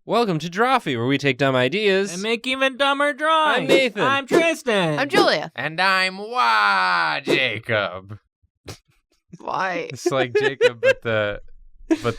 Welcome to Drawfee, where we take dumb ideas And make even dumber drawings. I'm Nathan. I'm Tristan. I'm Julia. And I'm Jacob. Why? It's like Jacob, but the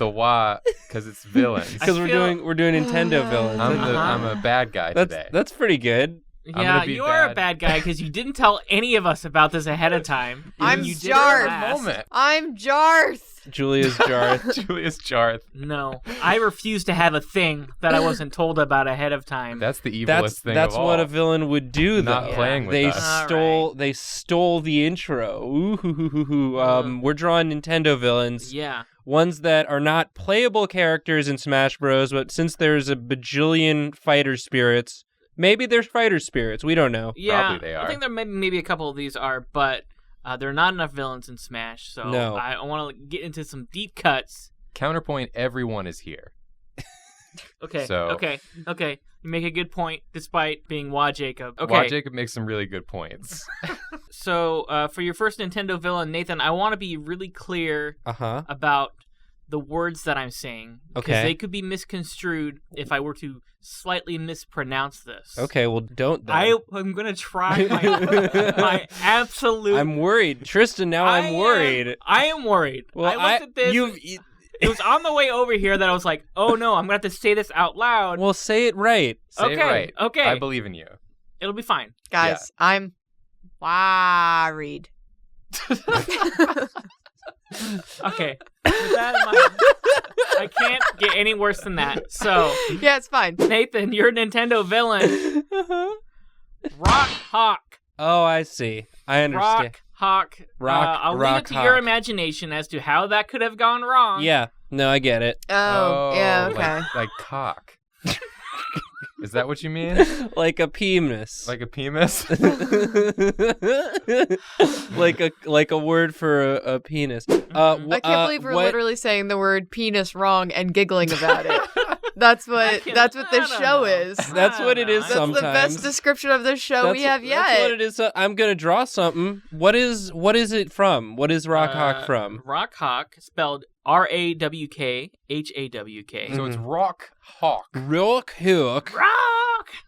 wah, because it's villains. because we're doing Nintendo villains. I'm a bad guy today. That's pretty good. Yeah, you are a bad guy because you didn't tell any of us about this ahead of time. I'm You did Jarth. it last. Moment. I'm Jarth. Julia's Jarth. Julius Jarth. No, I refuse to have a thing that I wasn't told about ahead of time. That's the evilest That's thing that's of all. what a villain would do, though. Not playing with they us. They stole the intro. Ooh. We're drawing Nintendo villains. Yeah. Ones that are not playable characters in Smash Bros, but since there's a bajillion fighter spirits, maybe there's fighter spirits. We don't know. Yeah, Probably they are. I think there maybe a couple of these are, but there are not enough villains in Smash, so No. I want to get into some deep cuts. Counterpoint, everyone is here. Okay, So- okay. You make a good point, despite being Wah Jacob. Okay, Wah Jacob makes some really good points. so for your first Nintendo villain, Nathan, I want to be really clear Uh-huh. about the words that I'm saying. Because Okay. they could be misconstrued if I were to slightly mispronounce this. Okay, well, don't then. I'm going to try my absolute... I'm worried. Tristan, now I'm worried. I am worried. Well, I looked at this. It was on the way over here that I was like, oh no, I'm going to have to say this out loud. Well, say it right. Say it right. Okay. I believe in you. It'll be fine. Guys, I'm worried. Okay. With that in mind, I can't get any worse than that. So, Yeah, it's fine. Nathan, you're a Nintendo villain. RAWK Hawk. Oh, I see. I understand. RAWK Hawk. Rock- I'll leave Rock it to your Hawk. imagination as to how that could have gone wrong. Yeah. No, I get it. Oh, yeah, okay. Like cock. Is that what you mean? Like a penis. Like a penis? like a word for a penis. I can't believe we're literally saying the word penis wrong and giggling about it. That's what this I show don't know. is. That's what it is That's sometimes. the best description of this show we have yet. That's what it is. I'm gonna draw something. What is it from? What is RAWK Hawk from? RAWK Hawk, spelled RAWK HAWK. So it's RAWK Hawk. RAWK Hawk. RAWK.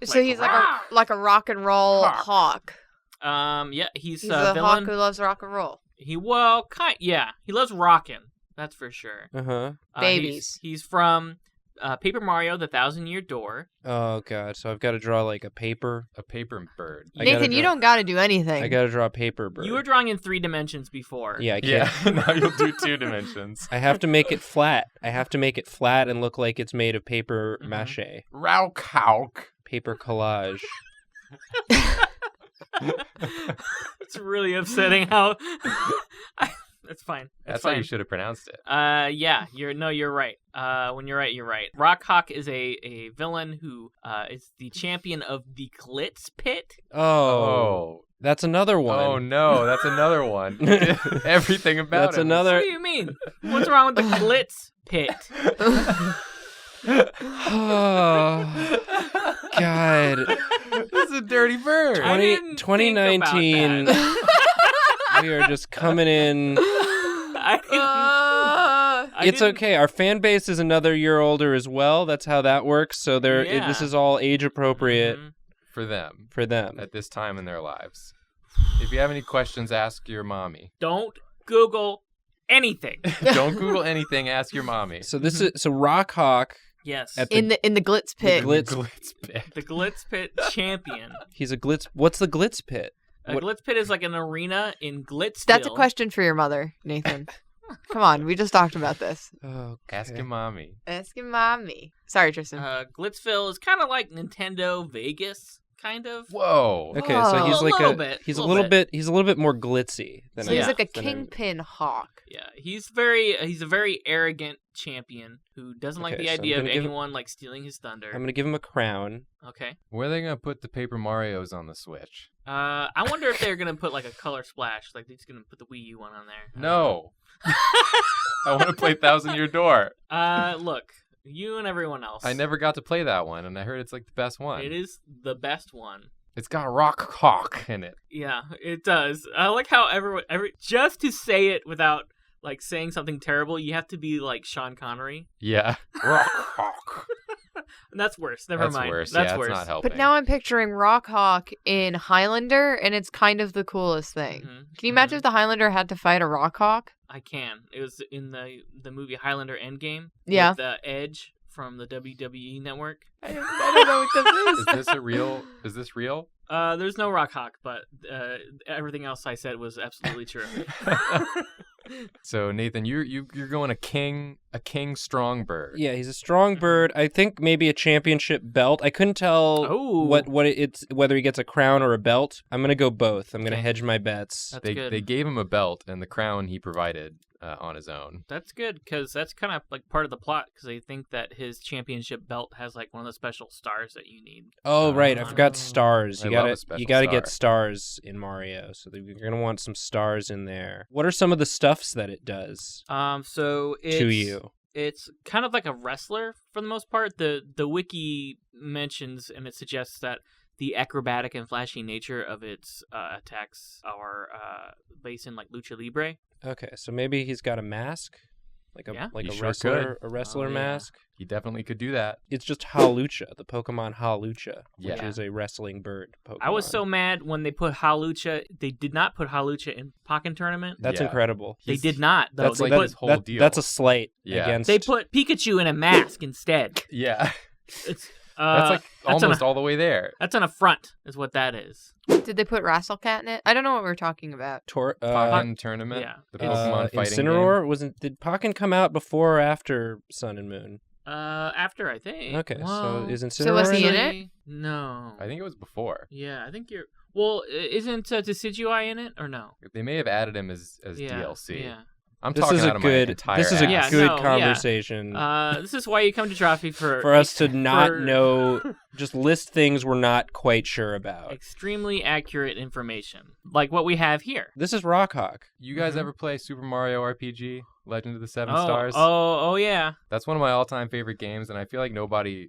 So he's like a rock and roll hawk. Yeah, he's He's a a villain. hawk who loves rock and roll. He loves rocking. That's for sure. Uh-huh. Babies. He's from Paper Mario: The Thousand-Year Door. Oh god. So I've got to draw like a paper. A paper bird. I gotta Nathan, you draw- don't got to do anything. I got to draw a paper bird. You were drawing in 3 dimensions before. Yeah, I can't. Yeah, now you'll do 2 dimensions. I have to make it flat. I have to make it flat and look like it's made of paper Mhm. mache. RAWK Hawk. Paper collage. It's really upsetting how. That's fine. That's fine. how you should have pronounced it. Yeah, you're right. When you're right, you're right. RAWK Hawk is a villain who is the champion of the Glitz Pit. Oh. That's another one. Oh no, that's another one. Everything about That's it. another. What do you mean? What's wrong with the Glitz Pit? Oh, God. This is a dirty bird. I didn't think about 2019. We are just coming in. It's okay. Our fan base is another year older as well. That's how that works. So this is all age appropriate For them. for them. At this time in their lives. If you have any questions, ask your mommy. Don't Google anything. Don't Google anything, ask your mommy. So this is RAWK Hawk. Yes. At in the Glitz Pit. Glitz. Pit. The Glitz Pit champion. He's a glitz. What's the Glitz Pit? A Glitz Pit is like an arena in Glitzville. That's a question for your mother, Nathan. Come on, we just talked about this. Okay. Ask your mommy. Ask your mommy. Sorry, Tristan. Glitzville is kind of like Nintendo Vegas, kind of. Whoa. Okay, so he's A like little bit, he's a little little bit. He's a little bit more glitzy than So he's Yeah. like a than kingpin hawk. Yeah, he's a very arrogant champion who doesn't like Okay, the so I'm idea of gonna give him- anyone like stealing his thunder. I'm gonna give him a crown. Okay. Where are they going to put the Paper Marios on the Switch? I wonder if they're gonna put like a color splash, like they're just gonna put the Wii U one on there. No. I want to play Thousand Year Door. Look, you and everyone else. I never got to play that one, and I heard it's like the best one. It is the best one. It's got RAWK Hawk in it. Yeah, it does. I like how just to say it without like saying something terrible, you have to be like Sean Connery. Yeah. RAWK Hawk. That's worse. Never That's mind. worse. That's yeah, worse. It's not helping. But now I'm picturing ROK in Highlander, and it's kind of the coolest thing. Mhm. Can you imagine if the Highlander had to fight a ROK? I can. It was in the movie Highlander Endgame. Yeah. With the Edge from the WWE Network. I don't know what this is. Is this real? There's no Rock Hawk, but everything else I said was absolutely true. So Nathan, you're going a king strong bird. Yeah, he's a strong bird. I think maybe a championship belt. I couldn't tell whether he gets a crown or a belt. I'm gonna go both. I'm gonna Okay. hedge my bets. That's good. They gave him a belt and the crown he provided on his own. That's good, because that's kind of like part of the plot, because they think that his championship belt has like one of the special stars that you need. Oh right, I forgot stars. I You love a gotta special you gotta get star. stars in Mario, so you're gonna want some stars in there. What are some of the stuffs that it does So it's, to you? It's kind of like a wrestler for the most part. The wiki mentions, and it suggests that the acrobatic and flashy nature of its attacks are based in like lucha libre. Okay, so maybe he's got a mask, like a He a sure wrestler Oh, yeah. mask. He definitely could do that. It's just Halucha, the Pokemon Halucha, which Yeah. is a wrestling bird Pokemon. I was so mad when they put Halucha. They did not put Halucha in Pokken Tournament. That's Yeah. incredible. They did not, though. That's They like put his whole deal. That's a slight Yeah. against. they put Pikachu in a mask instead. Yeah. It's That's like that's almost all the way there. That's an affront, is what that is. Did they put Rattlecat in it? I don't know what we're talking about. Pokken tournament. yeah. The Pokemon fighting Incineroar did Pokken come out before or after Sun and Moon? After I think. Okay, Well, so is Incineroar So was he in it? actually, No. game. I think it was before. Yeah, I think you're. Well, isn't Decidueye in it or no? They may have added him as Yeah. DLC. Yeah. I'm This talking is a out of my good. entire This is a Yeah, ass. good no, yeah. conversation This is why you come to Drawfee for us to not for know. Just list things we're not quite sure about. extremely accurate information, like what we have here. This is Rockhawk. You guys Mhm. ever play Super Mario RPG Legend of the Seven Oh, Stars? oh, yeah. That's one of my all-time favorite games, and I feel like nobody's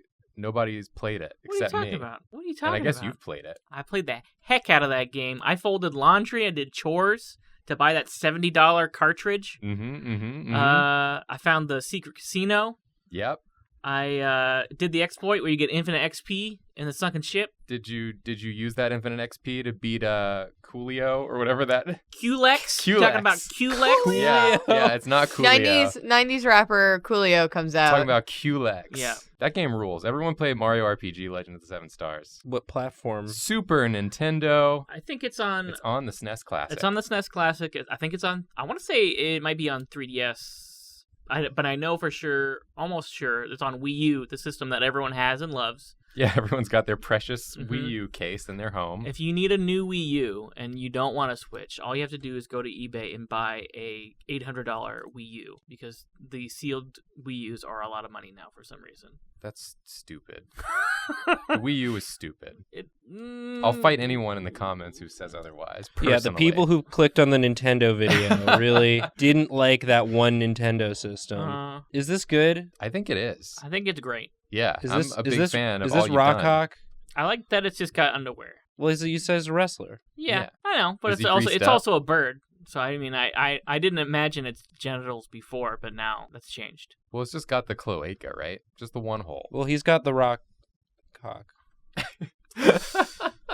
played it What are you except talking me. about? What are you And talking I guess about? you've played it. I played the heck out of that game. I folded laundry. I did chores to buy that $70 cartridge. I found the secret casino. Yep. I did the exploit where you get infinite XP in the sunken ship. Did you use that infinite XP to beat Coolio or whatever that? Culex. You Culex. talking about Culex? Yeah, it's not Coolio. 90s rapper Coolio comes out. Talking about Culex. Yeah. That game rules. Everyone played Mario RPG Legend of the Seven Stars. What platform? Super Nintendo. I think it's on. It's on the SNES Classic. It's on the SNES Classic. I think it's on. I want to say it might be on 3DS. But I know for sure, almost sure, it's on Wii U, the system that everyone has and loves. Yeah, everyone's got their precious Mhm. Wii U case in their home. If you need a new Wii U and you don't want to switch, all you have to do is go to eBay and buy a $800 Wii U, because the sealed Wii U's are a lot of money now for some reason. That's stupid. The Wii U is stupid. Mm, I'll fight anyone in the comments who says otherwise. Yeah, the personally. people who clicked on the Nintendo video really didn't like that one Nintendo system. Is this good? I think it is. I think it's great. Yeah, Is I'm this a big fan of is all this you've done. Rockhawk? I like that it's just got underwear. Well, you said he's a wrestler. Yeah, Yeah. I know, but Is he it's greased up? also a bird. So I mean, I didn't imagine its genitals before, but now that's changed. Well, it's just got the cloaca, right? Just the one hole. Well, he's got the Rockhawk.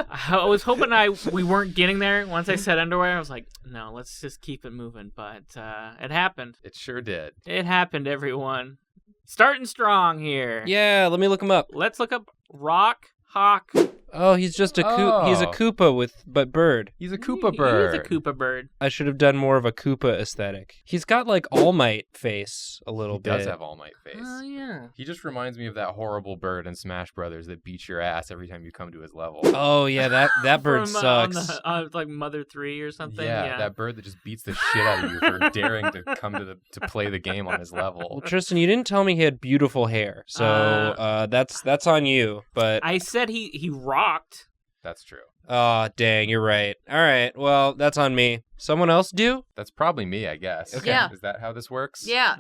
I was hoping we weren't getting there. Once I said underwear, I was like, no, let's just keep it moving. But it happened. It sure did. It happened, everyone. Starting strong here. Yeah, let me look him up. Let's look up Rock Hawk. Oh, he's just he's a Oh. Koopa but bird. He's a Koopa bird. He's a Koopa bird. I should have done more of a Koopa aesthetic. He's got like All Might face a little He bit. does have All Might face. Oh yeah. He just reminds me of that horrible bird in Smash Brothers that beats your ass every time you come to his level. Oh yeah, that bird From, sucks. like Mother 3 or something. Yeah, that bird that just beats the shit out of you for daring to come to play the game on his Well, level. Tristan, you didn't tell me he had beautiful hair, so that's on you. But I said he rocked. That's true. oh dang, you're right. All right, well that's on me. Someone else do? That's probably me, I guess. Okay. Yeah. Is that how this works? Yeah.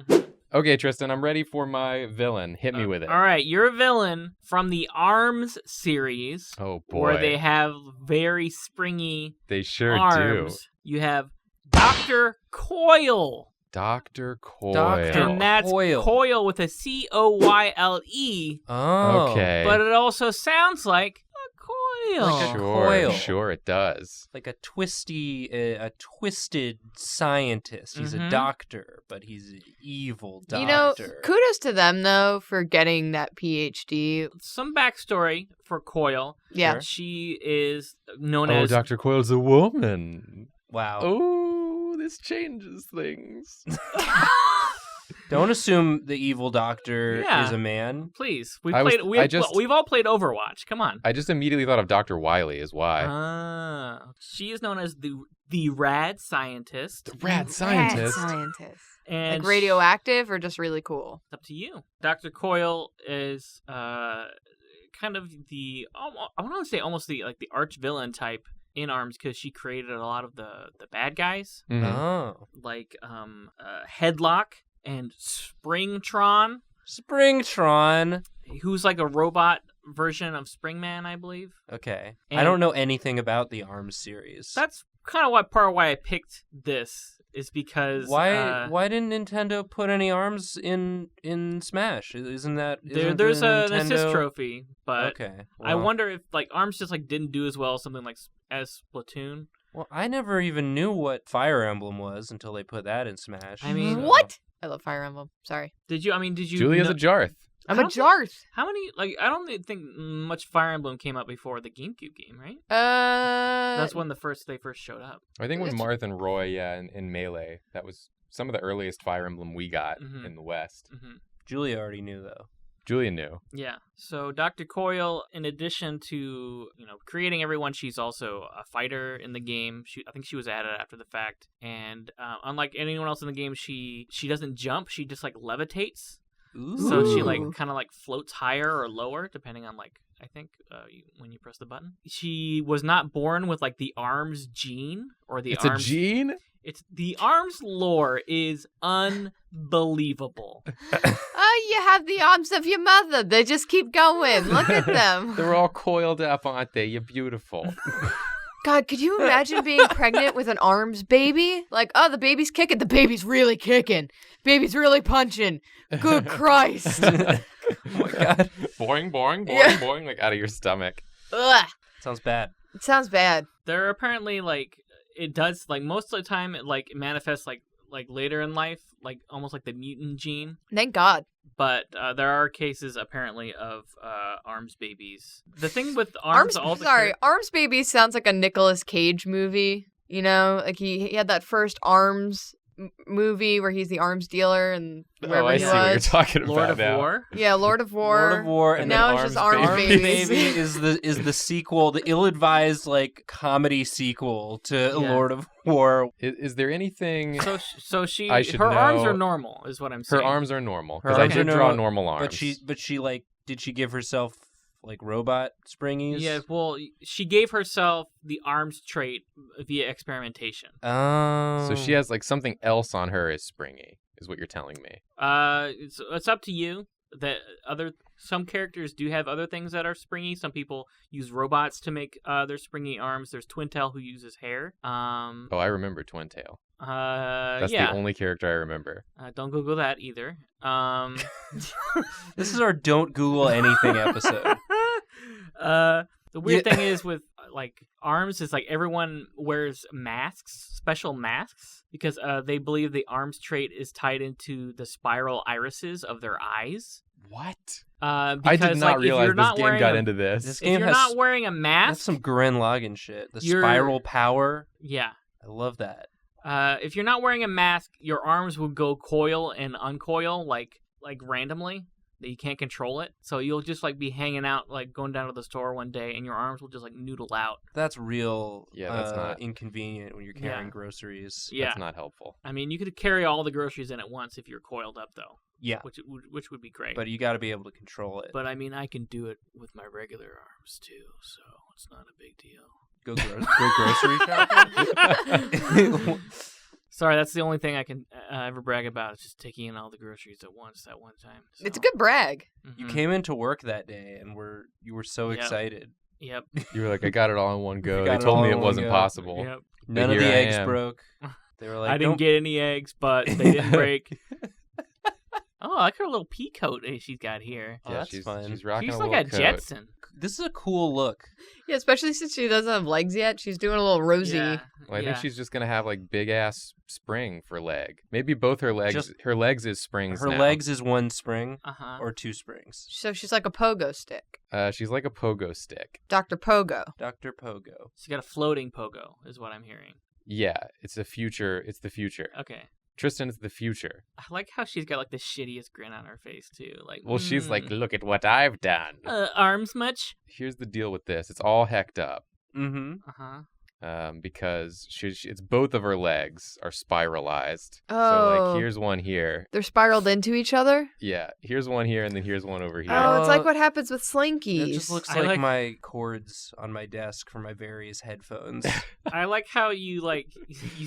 Okay, Tristan, I'm ready for my villain. Hit me with it. All right, you're a villain from the ARMS series, Oh boy. where they have very springy They sure arms. You have Dr. COYLE. Dr. Coyle. And that's Coyle. Coyle with a COYLE. Oh. Okay. But it also sounds like a coil. Like a coil. Sure it does. Like a twisted scientist. He's a Mhm. doctor, but he's an evil doctor. You know, kudos to them, though, for getting that PhD. Some backstory for Coyle. Yeah. Sure. She is known Oh, as Dr. Coyle's a woman. Wow. Oh, this changes things. Don't assume the evil doctor Yeah. is a man. Please, I we've all played Overwatch. Come on. I just immediately thought of Dr. Wiley is why. She is known as the rad scientist. The rad scientist. And Like radioactive or just really cool? It's up to you. Dr. Coyle is kind of the I want to say almost the arch villain type in ARMS because she created a lot of the bad guys Mhm. Oh. like Headlock and Springtron, Springtron. who's like a robot version of Springman, I believe. Okay. I And- don't know anything about the ARMS series. That's kind of part of why I picked this is because Why didn't Nintendo put any ARMS in Smash? Isn't there's the an assist Nintendo- trophy, but Okay. I well- wonder if like ARMS just like didn't do as well as something like as Splatoon. Well, I never even knew what Fire Emblem was until they put that in Smash. I mean- so- What? I love Fire Emblem. Sorry. Did you Julia's a Jarth. I'm I a don't think- Jarth. How many like I don't think much Fire Emblem came out before the GameCube game, right? That's That's when they first showed up. I think when It's- Marth and Roy, in Melee, that was some of the earliest Fire Emblem we got Mhm. in the West. Mm-hmm. Julia already knew though. Julia knew. Yeah. So Dr. Coyle, in addition to creating everyone, she's also a fighter in the game. I think she was added after the fact, and unlike anyone else in the game, she doesn't jump. She just like levitates. So she like Ooh. kind of like floats higher or lower depending on like I think when you press the button. She was not born with like the ARMS gene or the It's ARMS. a gene? It's the ARMS lore is unbelievable. Oh, you have the arms of your mother. They just keep going. Look at them. They're all coiled up, aren't they? You're beautiful. God, could you imagine being pregnant with an arms baby? Like, oh, the baby's kicking. The baby's really kicking. Baby's really punching. Good Christ. Oh my god. Boing, boing, boing, Yeah. boing, like out of your stomach. Ugh. Sounds bad. It sounds bad. There are apparently like it does like most of the time it like manifests like later in life, like almost like the mutant gene. Thank God. But there are cases apparently of ARMS babies. The thing with ARMS, Arms baby sounds like a Nicolas Cage movie. You know, like he had that first Arms movie where he's the arms dealer and wherever I he see what you're was. talking Lord about of now. War. Yeah, Lord of War. Lord of War, and now then it's just Arms Arms Arms Babies. Baby is the sequel, the ill-advised like comedy sequel to Yeah. Lord of War. Is there anything... So she I should her arms know- are normal, is what I'm saying. Her arms are normal. Her Because I arms did are draw normal, normal arms. But she like, did she give herself like robot springies? Yeah, well, she gave herself the arms trait via experimentation. Oh. So she has like something else on her is springy, is what you're telling me. It's up to you. That some characters do have other things that are springy. Some people use robots to make their springy arms. There's Twintail who uses hair. Oh, I remember Twintail. That's yeah. the only character I remember. Don't Google that either. This is our don't Google anything episode. The weird thing is with like arms is like everyone wears masks, special masks, because they believe the arms trait is tied into the spiral irises of their eyes. What? Because, I did not if realize you're this not game wearing got a- into this. This If game you're has not wearing a that's mask, some Gurren Lagann shit. The You're- spiral power. yeah. I love that. If you're not wearing a mask, your arms will go coil and uncoil like randomly. That you can't control it. So you'll just like be hanging out, like going down to the store one day, and your arms will just like noodle out. That's real. Yeah, that's not- inconvenient when you're carrying Yeah. groceries. Yeah. That's not helpful. I mean, you could carry all the groceries in at once if you're coiled up, though. Yeah, Which would be great. but you got to be able to control it. But I mean, I can do it with my regular arms too, so it's not a big deal. Go grocery shopping. Sorry, that's the only thing I can ever brag about. Is just taking in all the groceries at once that one time. So. It's a good brag. You Mhm. came into work that day and you were so Yep. excited. Yep. You were like, I got it all in one go. You They got it told all me in it one wasn't go. possible. Yep. None of here the I eggs am. broke. They were like, I didn't get any eggs, but they didn't break. Oh, I like her little pea coat she's got here. Oh, that's she's, fun. She's rocking She's a like little a coat. Jetson. This is a cool look. Yeah, especially since she doesn't have legs yet. She's doing a little rosy. Yeah. Well, I think she's just gonna have like big ass spring for leg. Maybe both her legs. Her legs is springs. Her now. legs is one spring Uh-huh. or two springs. So she's like a pogo stick. She's like a pogo stick. Dr. Pogo. Dr. Pogo. She's got a floating pogo, is what I'm hearing. Yeah, it's the future. It's the future. Okay. Tristan is the future. I like how she's got like the shittiest grin on her face too. Like, Well, she's like, look at what I've done. arms much? Here's the deal with this. It's all hecked up. Mm-hmm. Uh-huh. Because it's both of her legs are spiralized. So Oh. like here's one here. They're spiraled into each other? Yeah, here's one here and then here's one over here. Oh, it's like Oh. what happens with slinkies. It just looks I like like- my cords on my desk for my various headphones. I like how you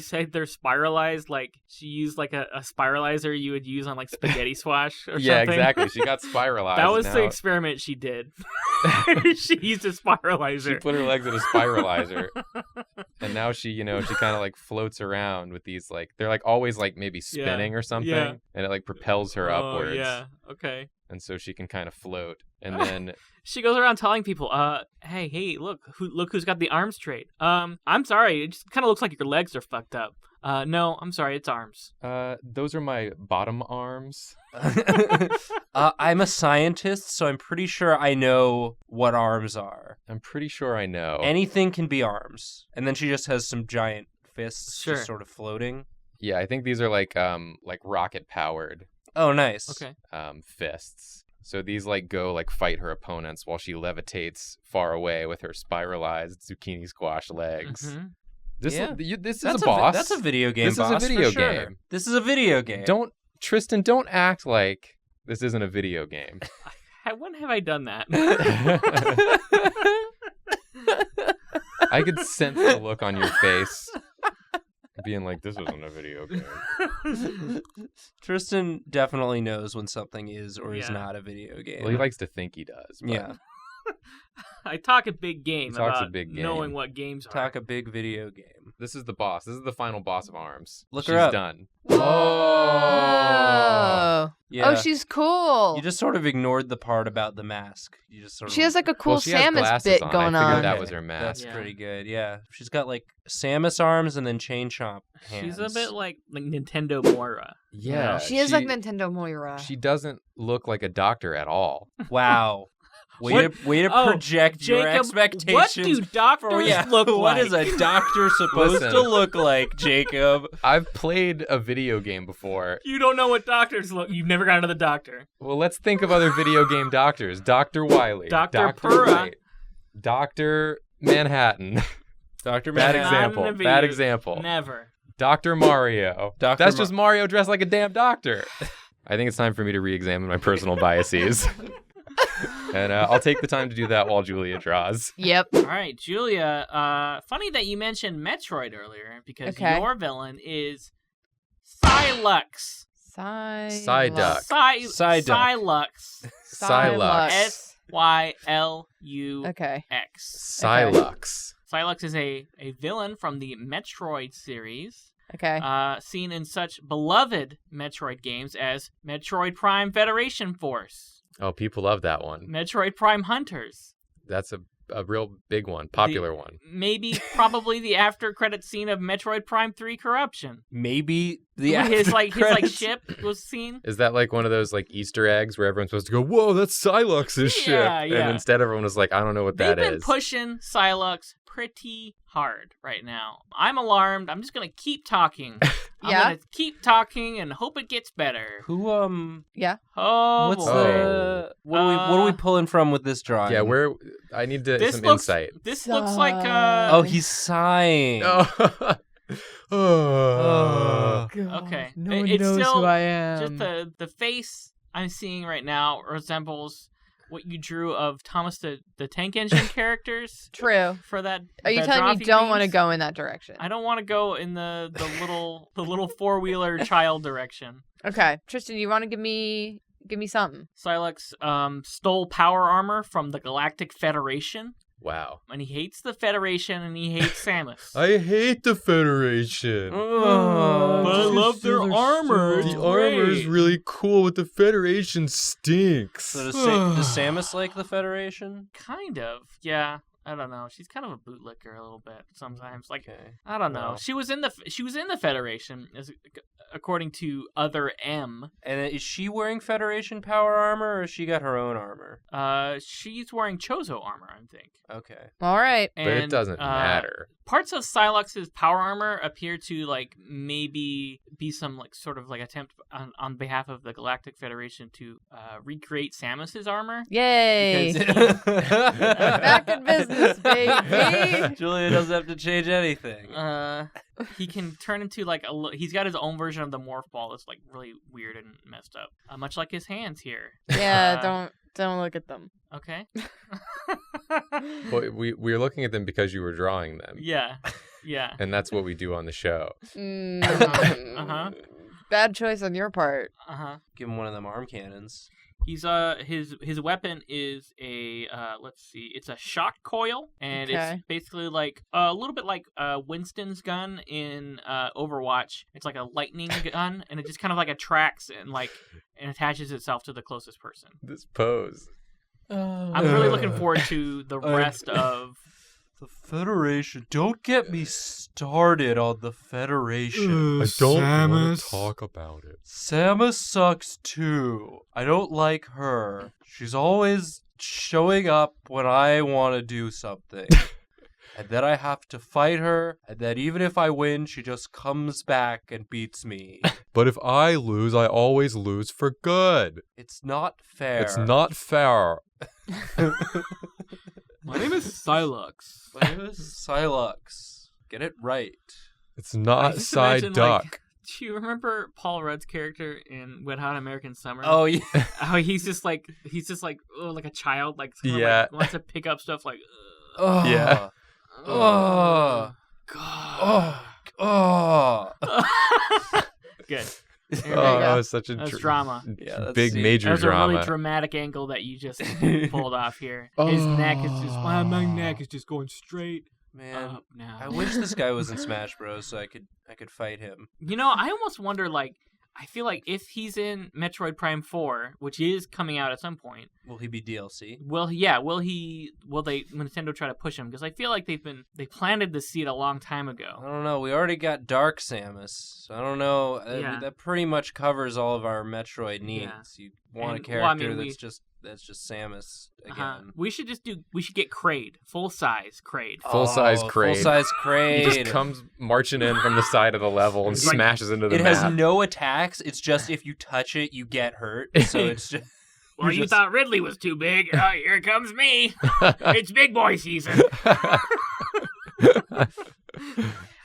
said they're spiralized, like she used like a spiralizer you would use on like spaghetti swash or Yeah, something. exactly. She got spiralized. That was now. the experiment she did. She used a spiralizer. She put her legs in a spiralizer. And now she kind of like floats around with these like they're like always like maybe spinning or something, Yeah. and it like propels her upwards. Yeah. Okay. And so she can kind of float. And then She goes around telling people, hey, look who's got the arms trait. I'm sorry, it just kind of looks like your legs are fucked up. No, I'm sorry, it's arms. those are my bottom arms. I'm a scientist, so I'm pretty sure I know what arms are. I'm pretty sure I know. Anything can be arms. And then she just has some giant fists Sure. just sort of floating. Yeah, I think these are like rocket powered Oh, nice. Okay. fists. So these like go like fight her opponents while she levitates far away with her spiralized zucchini squash legs. Mhm. This Yeah. this is That's a boss. That's a video game This is a boss, for video sure. game. This is a video game. Tristan, don't act like this isn't a video game. When have I done that? I could sense the look on your face being like, this isn't a video game. Tristan definitely knows when something is or is Yeah. not a video game. Well, he likes to think he does. But yeah. I talk a big game He talks a about big game. knowing what games are. Talk a big video game. This is the boss. This is the final boss of ARMS. Look She's her up. done. Oh. Yeah. Oh, she's cool. You just sort of ignored the part about the mask. You just sort of She has like a cool Well, she has Samus glasses bit on. going I figured on. that was her mask. That's Yeah. pretty good. Yeah. She's got like Samus arms and then chain chomp hands. She's a bit like Nintendo Moira. Yeah. She is like Nintendo Moira. She doesn't look like a doctor at all. Wow. Way What? to Oh, project your Jacob, expectations. what do doctors look like? What is a doctor supposed Listen. to look like, Jacob? I've played a video game before. You don't know what doctors look. You've never gone to the doctor. Well, let's think of other video game doctors. Dr. Wiley. Dr. Purra. White, Dr. Manhattan. Dr. Bad Manhattan. example. Not in a Bad video- example. Never. Dr. Mario. Dr. That's just Mario dressed like a damn doctor. I think it's time for me to re-examine my personal biases. And I'll take the time to do that while Julia draws. Yep. All right, Julia. Funny that you mentioned Metroid earlier because Okay. your villain is SYLUX. Psyduck. SYLUX. Psylux. SYLUX. Okay. Psylux. SYLUX is a villain from the Metroid series, Okay. seen in such beloved Metroid games as Metroid Prime Federation Force, Oh, people love that one. Metroid Prime Hunters, That's a real big one, popular one. maybe probably the after credit scene of Metroid Prime 3 Corruption. Maybe the his after-credits. ship was seen. Is that like one of those like Easter eggs where everyone's supposed to go, whoa, that's Sylux's ship? Yeah. And instead everyone was like, I don't know what They've that been is. pushing SYLUX pretty hard right now. I'm alarmed. I'm just gonna keep talking. I'm Yeah. gonna keep talking and hope it gets better. Who Yeah. Oh, what's boy. the what are we pulling from with this drawing? Yeah, I need This some looks insight. This looks like Oh, he's sighing. Oh. Oh. Okay. No one It's knows still who I am. just the face I'm seeing right now resembles what you drew of Thomas the Tank Engine characters True. for that. Are you that telling me Drawfee you don't want to memes. go in that direction? I don't want to go in the little four-wheeler child direction. Okay, Tristan, you want to give me something? SYLUX stole power armor from the Galactic Federation Wow. And he hates the Federation, and he hates Samus. I hate the Federation. But I love their armor. The armor is really cool, but the Federation stinks. So does Samus like the Federation? Kind of, yeah. I don't know. She's kind of a bootlicker a little bit sometimes. Like, Okay. I don't know. Well. She was in the Federation, according to Other M. And is she wearing Federation power armor, or has she got her own armor? She's wearing Chozo armor, I think. Okay. All right. But it doesn't matter. Parts of SYLUX's power armor appear to like maybe be some like sort of like attempt on behalf of the Galactic Federation to recreate Samus's armor. Yay. Because- Back in business, baby. Julia doesn't have to change anything. He can turn into like he's got his own version of the morph ball that's like really weird and messed up, much like his hands here. Yeah, don't look at them. Okay. Well, we're looking at them because you were drawing them. Yeah. And that's what we do on the show. Uh-huh. Bad choice on your part. Give him one of them arm cannons. He's his weapon is a let's see, it's a shock coil, and it's basically like a little bit like Winston's gun in Overwatch. It's like a lightning gun, and it just kind of like attracts and attaches itself to the closest person. This pose. I'm really looking forward to the rest of the Federation. Don't get me started on the Federation. I don't want to talk about it. Samus sucks too. I don't like her. She's always showing up when I want to do something. And then I have to fight her, and then even if I win, she just comes back and beats me. But if I lose, I always lose for good. It's not fair. It's not fair. My name is SYLUX. My name is SYLUX. Get it right. It's not Side Duck. Do you remember Paul Rudd's character in Wet Hot American Summer? Oh yeah. How he's just like a child, like wants to pick up stuff like. Yeah. Oh God. Oh. Good. That was such a drama. Yeah, big major that was drama. a really dramatic angle that you just pulled off here. His neck is just my neck is just going straight Man, up now. I wish this guy was in Smash Bros. So I could fight him. You know, I almost wonder, like, I feel like if he's in Metroid Prime 4, which is coming out at some point, will he be DLC? Will Nintendo try to push him? Because I feel like they planted the seed a long time ago. I don't know. We already got Dark Samus. So I don't know. Yeah. That pretty much covers all of our Metroid needs. Yeah. You want And, a character well, I mean, that's just Samus again. We should get Kraid, full size Kraid. Full-size Kraid. Full-size Kraid. He just comes marching in from the side of the level and It's like- smashes into the It map. has no attacks. It's just if you touch it, you get hurt. So it's just. Well, you thought Ridley was too big. Oh, here comes me. It's big boy season.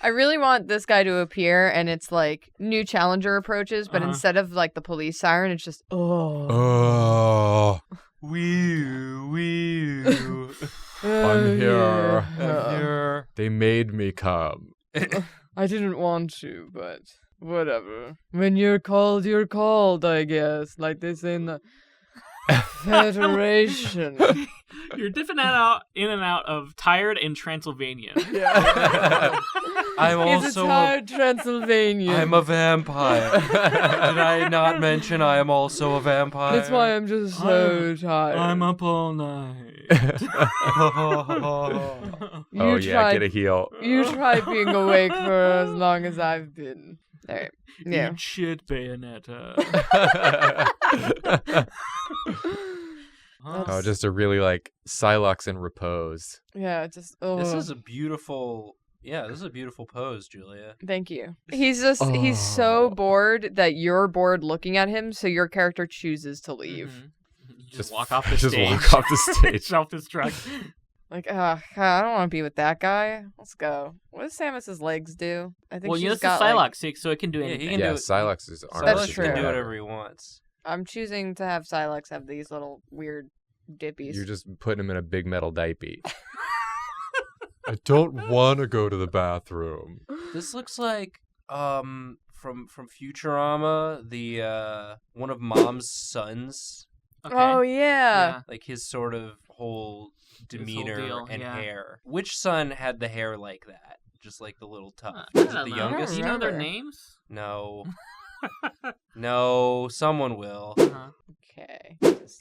I really want this guy to appear, and it's like new challenger approaches, but instead of like the police siren, it's just Wee I'm here. I'm here. They made me come. I didn't want to, but whatever. When you're called, I guess. Like they say in the Federation. You're dipping in and out of Tired and Transylvania. I'm It's also tired Transylvania. I'm a vampire. Did I not mention I am also a vampire? That's why I'm just so tired. I'm up all night. Oh yeah, get a heal. You try being awake for as long as I've been. There. Yeah. Eat shit, Bayonetta. Oh, just a really like SYLUX in repose. Yeah, just This is a beautiful pose, Julia. Thank you. He's so bored that you're bored looking at him, so your character chooses to leave. Mm-hmm. You just walk off the just stage. walk off the stage. Self-destruct. Like, I don't want to be with that guy. Let's go. What does Samus's legs do? I think Well, she's this is got SYLUX, so it can do anything. he can Yeah, do it. SYLUX's arm. That's Silas true. can do whatever he wants. I'm choosing to have SYLUX have these little weird dippies. You're just putting him in a big metal diaper. I don't want to go to the bathroom. This looks like from Futurama, the one of Mom's sons. Okay. Oh yeah. Like his sort of whole demeanor deal, and yeah. hair. Which son had the hair like that? Just like the little tuft. I Is don't it the know. youngest? Do you know their Remember. names? No. No, someone will. Okay.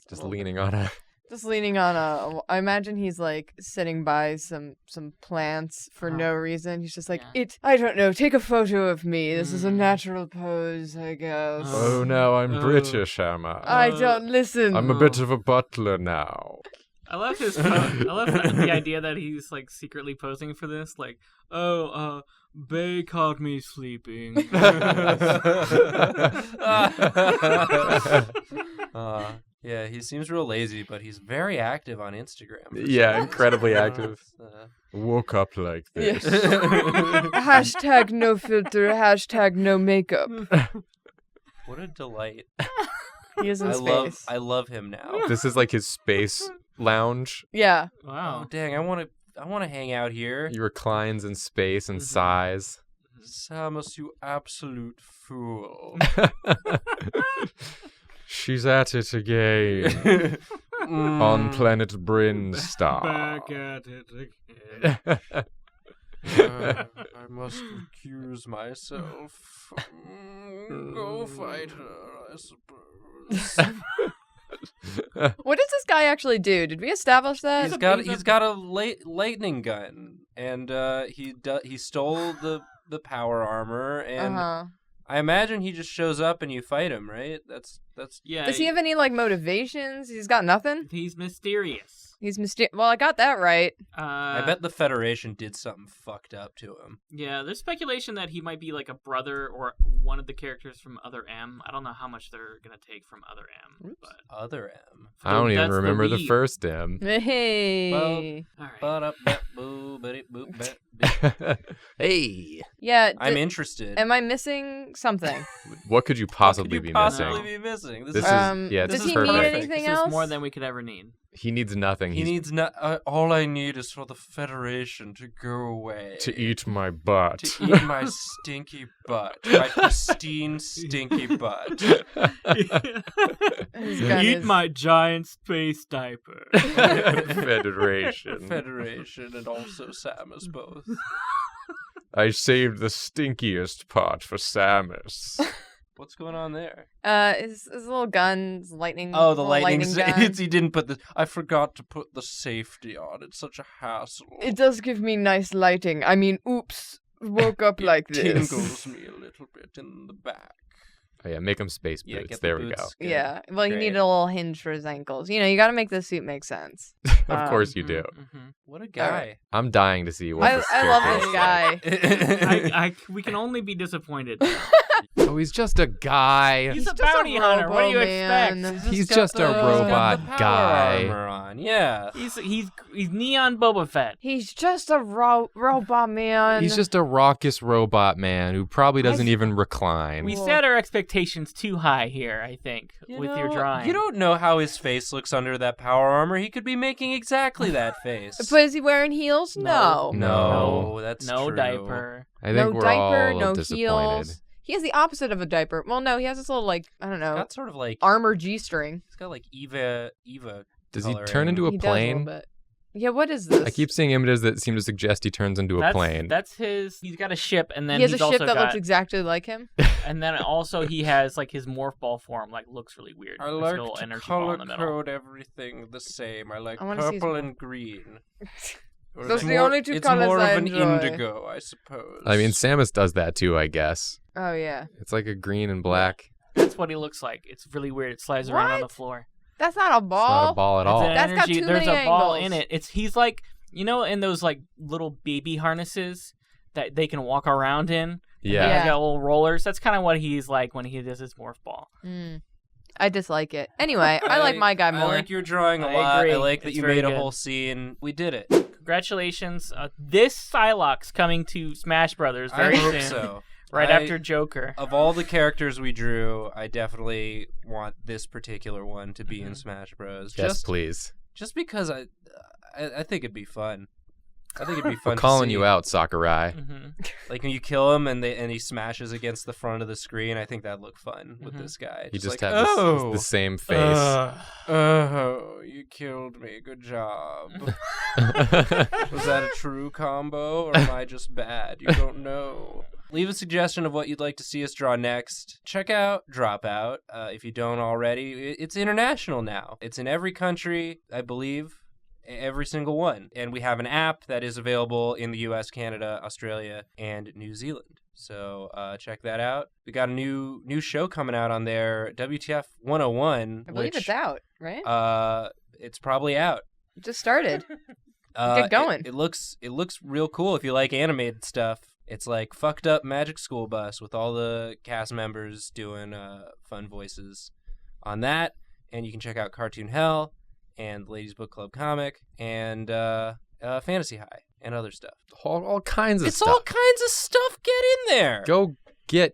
Just leaning on a. Just leaning on I imagine he's like sitting by some plants for no reason. He's just like, Yeah. I don't know, take a photo of me. This is a natural pose, I guess. Oh no, I'm British, am I? I don't listen. I'm a bit of a butler now. I love his. I love the idea that he's like secretly posing for this. Like, Bay caught me sleeping. Yeah, he seems real lazy, but he's very active on Instagram. Yeah, incredibly active. Uh, Woke up like this. Hashtag no filter, hashtag no makeup. what a delight. He is in space. I love him now. This is like his space lounge. Yeah. Wow. Oh, dang, I want to hang out here. He reclines in space and sighs. Samus, you absolute fool. She's at it again. On planet Brinstar. Back at it again. I must recuse myself. Go fight her, I suppose. What does this guy actually do? Did we establish that? He's got a lightning gun, and he stole the power armor, and I imagine he just shows up and you fight him, right? That's Yeah. Does he have any like motivations? He's got nothing. He's mysterious. He's mysterious. Well, I got that right. I bet the Federation did something fucked up to him. Yeah, there's speculation that he might be like a brother or one of the characters from Other M. I don't know how much they're gonna take from Other M, but Other M. I don't even That's remember the Wii. first M. Hey. All right. Hey. Yeah. I'm interested. Am I missing something? What could you possibly be possibly missing? be missing? This is Does this is he perfect. need anything This else? is more than we could ever need. He needs nothing. He needs not. All I need is for the Federation to go away. to eat my butt. To eat my stinky butt. My pristine, stinky butt. His gun Eat is- my giant space diaper. Federation. Federation and also Samus both. I saved the stinkiest part for Samus. What's going on there? his little guns, lightning. Oh, the little lightning. gun. He didn't put the. I forgot to put the safety on. It's such a hassle. It does give me nice lighting. I mean, oops, woke up like this. Tingles me a little bit in the back. Oh yeah, make him space Yeah, boots. get the There we go. boots. Good. Yeah, well, you Great. need a little hinge for his ankles. You know, you got to make the suit make sense. Of course you do. What a guy. I'm dying to see what this I love character this is like. guy. We can only be disappointed. Oh, he's just a guy. He's a just a bounty hunter. What do you robo-man. expect? He's got just a he's got robot the power guy. armor on. Yeah. He's neon Boba Fett. He's just a robot man. He's just a raucous robot man who probably doesn't even recline. We Whoa. set our expectations too high here, I think, with your drawing. You don't know how his face looks under that power armor. He could be making exactly that face. But is he wearing heels? No. No, that's no true. diaper. I think No we're diaper, all no disappointed. heels. He has the opposite of a diaper. Well, no, he has this little, like, I don't He's know, got sort of like armor G-string. he's got like Eva. Does he coloring. turn into a He does a little plane? bit. Yeah, what is this? I keep seeing images that seem to suggest he turns into a plane. That's his. He's got a ship, and then he has a he's ship also that got, looks exactly like him. and then also he has like his morph ball form, like looks really weird. I There's a like little to energy ball color in the middle. code everything the same. I like I wanna see his purple mouth. and green. Or Those it's are the more- only two it's colors more I of an enjoy. indigo, I suppose. I mean, Samus does that too, I guess. Oh, yeah. It's like a green and black. That's what he looks like. It's really weird. It slides around on the What? floor. That's not a It's not ball. a ball at It's all. an That's got energy. too There's many a ball angles. in it. He's like, you know, in those like little baby harnesses that they can walk around in. Yeah. They Yeah. got little rollers. That's kind of what he's like when he does his morph ball. I dislike it. Anyway, I like my guy more. I like your drawing a I lot. agree. I like that It's you very made a good. whole scene. We did it. Congratulations. This SYLUX coming to Smash Brothers very I hope soon. so. Right I- after Joker. Of all the characters we drew, I definitely want this particular one to be in Smash Bros. Yes, please. Just because I think it'd be fun. I think it'd be fun. We're calling to see. you out, Sakurai. Like when you kill him and he smashes against the front of the scring. I think that'd look fun with this guy. You just like, have the same face. Oh, you killed me. Good job. Was that a true combo or am I just bad? You don't know. Leave a suggestion of what you'd like to see us draw next. Check out Dropout if you don't already. It's international now. It's in every country, I believe. Every single one. And we have an app that is available in the US, Canada, Australia, and New Zealand. So check that out. We got a new show coming out on there, WTF 101. I believe it's out, right? It's probably out. It just started. Get going. It looks real cool if you like animated stuff. It's like fucked up Magic School Bus with all the cast members doing fun voices on that. And you can check out Cartoon Hell and Ladies Book Club comic and Fantasy High and other stuff. All kinds of It's stuff. all kinds of stuff. Get in there. Go do.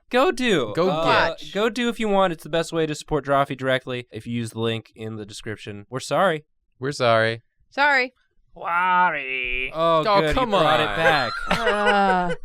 Go do. Watch. Go do if you want. It's the best way to support Drawfee directly. If you use the link in the description. We're sorry. We're sorry. Sorry. Worry. Oh, good. come you brought on. it back.